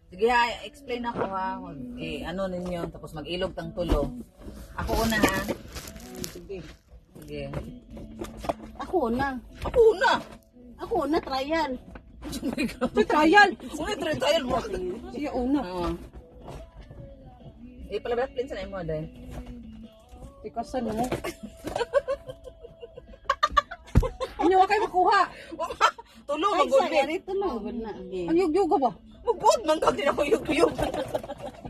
Sige ha, explain ako ha. Ano ninyo, tapos mag-ilog tang tulo. Ako una ha. Sige. Sige. Ako na. Ako una. Ako na, trial. Trial. Una, trial mo. Siya una. Oo. Palabas plin sa na mo dahil. Ikasan mo. Inyo kayo makuha. Tulo, Ay, mag-good sa ito na. Na. Ang yug-yuga ba? Mag-good man ka, din ako yug-yug.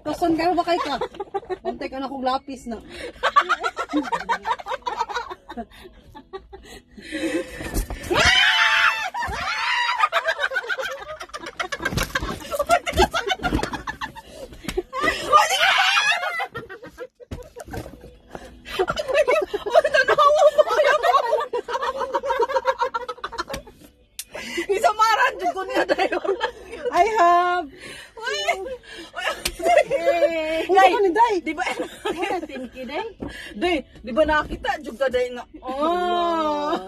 Ikasan kayo ba kayo ka? Pantay ka na kong lapis na. Isamaran, dyan ko niya dahil. I have. Uy, ano ni Day? Di ba? Wala, tinki day. Day, di ba nakita? Diyog ka day nga.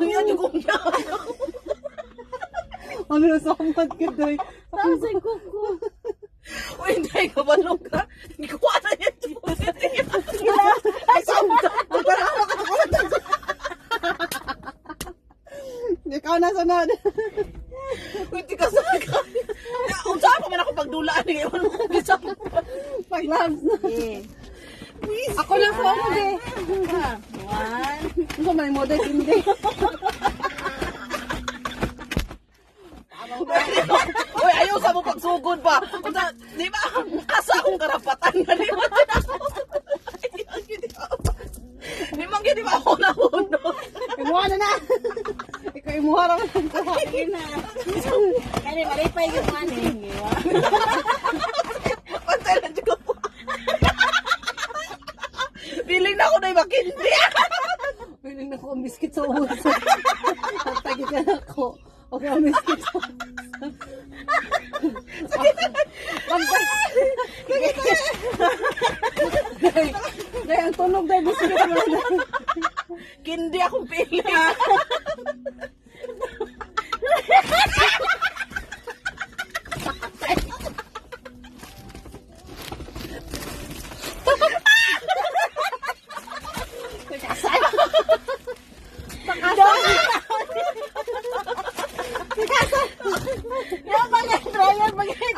Yan yung kong niya. Ano na sa kamad ka, Day? Tapos ay kuko. Uy, day, kabalong ka. Hindi ko wala yan. Ay, saan ka? Ikaw na sunod. Uy, di ka saan ka. Ang saan pa man ako pagdulaan. Ewan mo kung isa mo. Pag-labs na. Ako lang sa ano, Day. One. Ano may model, hindi. Uy, ayaw sa mo pagsugod pa. Di ba? Asa akong karapatan na liwan din ako. Limang yun, di ba ako nahuno? Imuha na na. Ikaw imuha lang ang kuha. Sige na. Kaya malipay yung maning. Pantay lang dyan po. Feeling na ako na yung makindi. Piling na ko ang biskit sa uso. Tagtagit ka na ako. Okay, ang biskit sa uso. Day, ang tunog, Day, biskit mo na. Kindi akong feeling. Yan ba yan? Trial ba yan?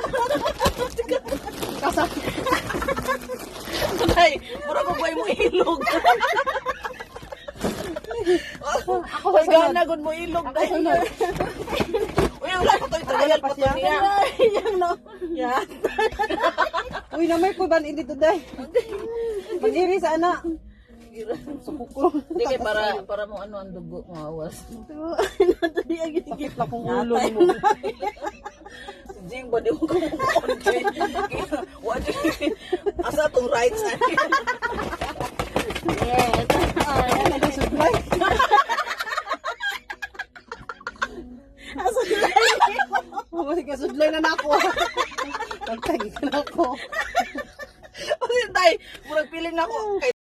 Ay, pura ko buhay mo ilog. Ako Ay, sa sunod. gana gud mo ilog. Ako sunod. Uy, wala ko to'y trial pa to niya. Yan no. Yan. Uy, namay po ba dito, Day? Mag-iri sa anak. Suko. Sige, para mo ano ang dugo mawas. Sakit lang kung ulo mo. Si Jing, ba di mo kumukonti? Asa tong right side? Yes. Ayan, nagasublay. Kasi kasudlay na na ako. Pagtagi ka na ako. Kasi tay, murag piling na ako.